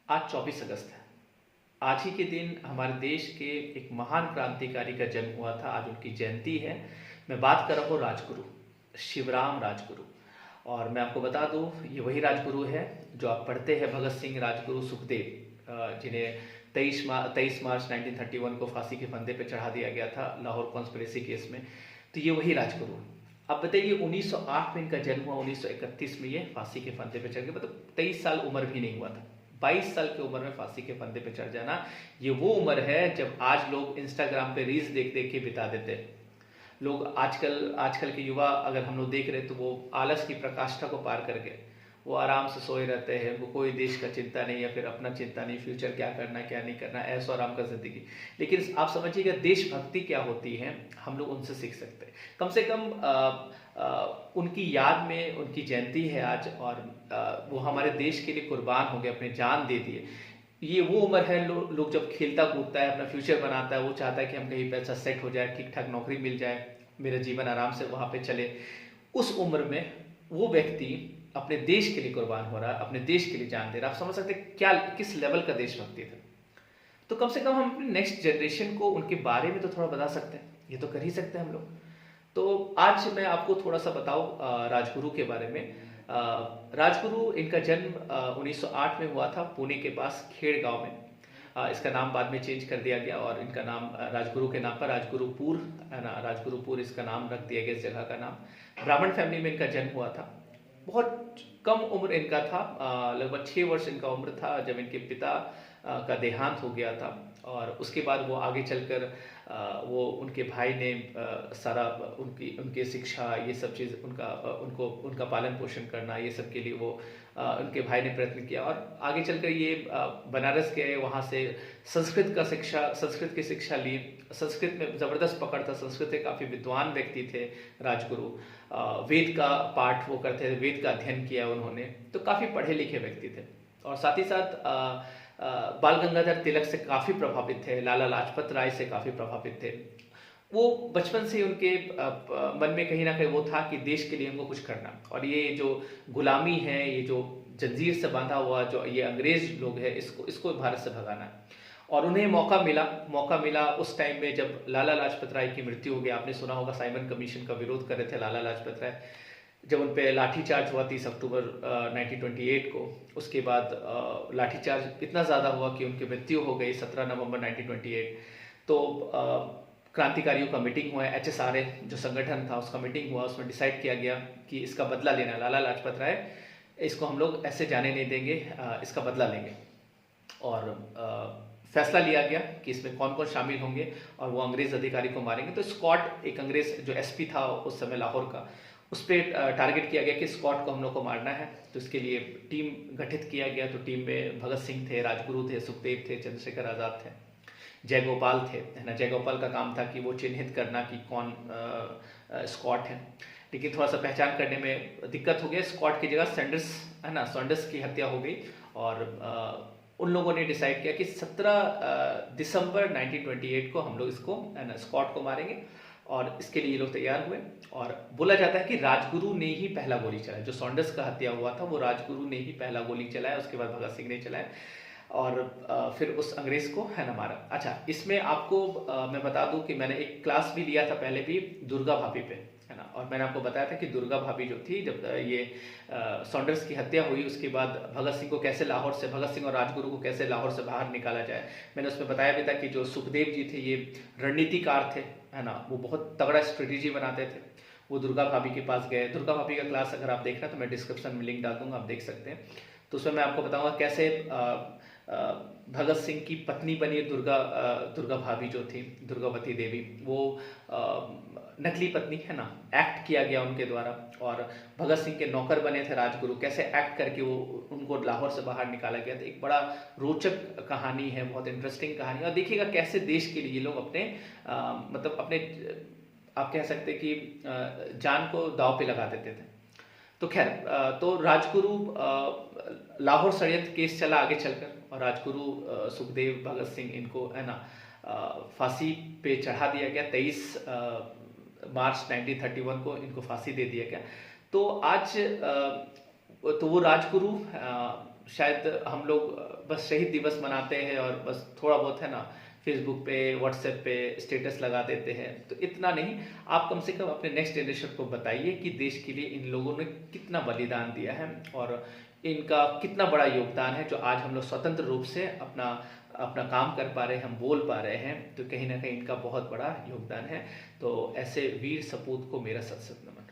आज 24 अगस्त है। आज ही के दिन हमारे देश के एक महान क्रांतिकारी का जन्म हुआ था। आज उनकी जयंती है। मैं बात कर रहा हूँ राजगुरु, शिवराम राजगुरु। और मैं आपको बता दूँ, ये वही राजगुरु है जो आप पढ़ते हैं, भगत सिंह, राजगुरु, सुखदेव, जिन्हें 23 मार्च 1931 को फांसी के फंदे पर चढ़ा दिया गया था लाहौर कॉन्स्पिरेसी केस में। तो ये वही राजगुरु है। अब बताइए, 1908 में इनका जन्म हुआ, 1931 में ये फांसी के फंदे पे चढ़ गए। मतलब 23 साल उम्र भी नहीं हुआ था। 22 साल की उम्र में फांसी के फंदे पे चढ़ जाना, ये वो उम्र है जब आज लोग इंस्टाग्राम पे रील्स देख देख के बिता देते हैं। लोग आजकल के युवा अगर हम लोग देख रहे हैं तो वो आलस की प्रकाष्ठा को पार करके वो आराम से सोए रहते हैं। वो कोई देश का चिंता नहीं, या फिर अपना चिंता नहीं, फ्यूचर क्या करना क्या नहीं करना, ऐसा आराम का जिंदगी। लेकिन आप समझिएगा, देशभक्ति क्या होती है, हम लोग उनसे सीख सकते हैं। कम से कम उनकी याद में उनकी जयंती है आज, और वो हमारे देश के लिए कुर्बान हो गए, अपने जान दे दिए। ये वो उम्र है, लोग जब खेलता कूदता है, अपना फ्यूचर बनाता है, वो चाहता है कि हम कहीं पैसा सेट हो जाए, ठीक ठाक नौकरी मिल जाए, मेरा जीवन आराम से वहाँ पे चले। उस उम्र में वो व्यक्ति अपने देश के लिए कुर्बान हो रहा है, अपने देश के लिए जान दे रहा है। आप समझ सकते हैं क्या, किस लेवल का देशभक्ति था। तो कम से कम हम अपने नेक्स्ट जनरेशन को उनके बारे में तो थोड़ा बता सकते हैं, ये तो कर ही सकते हैं हम लोग। तो आज मैं आपको थोड़ा सा बताऊं राजगुरु के बारे में। राजगुरु, इनका जन्म 1908 में हुआ था, पुणे के पास खेड़ गांव में। इसका नाम बाद में चेंज कर दिया गया और इनका नाम राजगुरु के नाम पर राजगुरुपुर है ना, राजगुरुपुर इसका नाम रख दिया गया, इस जगह का नाम। ब्राह्मण फैमिली में इनका जन्म हुआ था। बहुत कम उम्र इनका था, लगभग 6 वर्ष इनका उम्र था जब इनके पिता का देहांत हो गया था। और उसके बाद वो आगे चलकर वो उनके भाई ने सारा उनके शिक्षा, ये सब चीज़ उनका पालन पोषण करना, ये सब के लिए वो उनके भाई ने प्रयत्न किया। और आगे चलकर ये बनारस गए, वहाँ से संस्कृत की शिक्षा ली। संस्कृत में ज़बरदस्त पकड़ था, संस्कृत के काफ़ी विद्वान व्यक्ति थे राजगुरु। वेद का पाठ वो करते थे, वेद का अध्ययन किया उन्होंने, तो काफ़ी पढ़े लिखे व्यक्ति थे। और साथ ही साथ बाल गंगाधर तिलक से काफ़ी प्रभावित थे, लाला लाजपत राय से काफ़ी प्रभावित थे। वो बचपन से उनके मन में कहीं ना कहीं वो था कि देश के लिए उनको कुछ करना, और ये जो गुलामी है, ये जो जंजीर से बांधा हुआ जो ये अंग्रेज लोग हैं, इसको भारत से भगाना है। और उन्हें मौका मिला उस टाइम में जब लाला लाजपत राय की मृत्यु हो गई। आपने सुना होगा, साइमन कमीशन का विरोध कर रहे थे लाला लाजपत राय, जब उन पर लाठीचार्ज हुआ 30 अक्टूबर 1928 को। उसके बाद लाठीचार्ज इतना ज़्यादा हुआ कि उनकी मृत्यु हो गई 17 नवंबर 1928। तो क्रांतिकारियों का मीटिंग हुआ, HSRA जो संगठन था उसका मीटिंग हुआ, उसमें डिसाइड किया गया कि इसका बदला लेना, लाला लाजपत राय, इसको हम लोग ऐसे जाने नहीं देंगे, इसका बदला लेंगे। और फैसला लिया गया कि इसमें कौन कौन शामिल होंगे और वो अंग्रेज अधिकारी को मारेंगे। तो स्कॉट, एक अंग्रेज जो SP था उस समय लाहौर का, उस पर टारगेट किया गया कि स्कॉट को हम लोग को मारना है। तो इसके लिए टीम गठित किया गया। तो टीम में भगत सिंह थे, राजगुरु थे, सुखदेव थे, चंद्रशेखर आज़ाद थे, जयगोपाल थे, है ना। जयगोपाल का काम था कि वो चिन्हित करना कि कौन स्कॉट है। लेकिन थोड़ा सा पहचान करने में दिक्कत हो गया। स्कॉट की जगह सैंडर्स, है ना, सैंडर्स की हत्या हो गई। और उन लोगों ने डिसाइड किया कि 17 दिसंबर 1928 को हम लोग इसको, है ना, स्कॉट को मारेंगे। और इसके लिए ये लोग तैयार हुए। और बोला जाता है कि राजगुरु ने ही पहला गोली चलाया, जो सैंडर्स का हत्या हुआ था वो राजगुरु ने ही पहला गोली चलाया, उसके बाद भगत सिंह ने चलाया। और फिर उस अंग्रेज को, है ना, मारा। अच्छा, इसमें आपको मैं बता दूं कि मैंने एक क्लास भी लिया था पहले भी दुर्गा भाभी पे, है ना। और मैंने आपको बताया था कि दुर्गा भाभी जो थी, जब ये सैंडर्स की हत्या हुई, उसके बाद भगत सिंह को कैसे लाहौर से, भगत सिंह और राजगुरु को कैसे लाहौर से बाहर निकाला जाए। मैंने उसमें बताया भी था कि जो सुखदेव जी थे, ये रणनीतिकार थे, है ना, वो बहुत तगड़ा स्ट्रेटेजी बनाते थे। वो दुर्गा भाभी के पास गए। दुर्गा भाभी का क्लास अगर आप देखना तो मैं डिस्क्रिप्शन में लिंक डाल दूंगा, आप देख सकते हैं। तो उसमें मैं आपको बताऊंगा कैसे भगत सिंह की पत्नी बनी दुर्गा भाभी जो थी, दुर्गावती देवी, वो नकली पत्नी, है ना, एक्ट किया गया उनके द्वारा। और भगत सिंह के नौकर बने थे राजगुरु, कैसे एक्ट करके वो उनको लाहौर से बाहर निकाला गया। तो एक बड़ा रोचक कहानी है, बहुत इंटरेस्टिंग कहानी। और देखिएगा कैसे देश के लिए ये लोग अपने मतलब अपने, आप कह सकते कि जान को दांव पे लगा देते थे। तो खैर, तो राजगुरु, लाहौर षड्यंत्र केस चला आगे चलकर, और राजगुरु सुखदेव, भगत सिंह, इनको, है ना, फांसी पे चढ़ा दिया गया। 23 मार्च 1931 को इनको फांसी दे दिया गया। तो आज तो वो राजगुरु शायद हम लोग बस शहीद दिवस मनाते हैं और बस थोड़ा बहुत है ना फेसबुक पे व्हाट्सएप पे स्टेटस लगा देते हैं, तो इतना नहीं। आप कम से कम अपने नेक्स्ट जनरेशन को बताइए कि देश के लिए इन लोगों ने कितना बलिदान दिया है और इनका कितना बड़ा योगदान है, जो आज हम लोग स्वतंत्र रूप से अपना अपना काम कर पा रहे हैं, हम बोल पा रहे हैं, तो कहीं ना कहीं इनका बहुत बड़ा योगदान है। तो ऐसे वीर सपूत को मेरा सत सत नमन।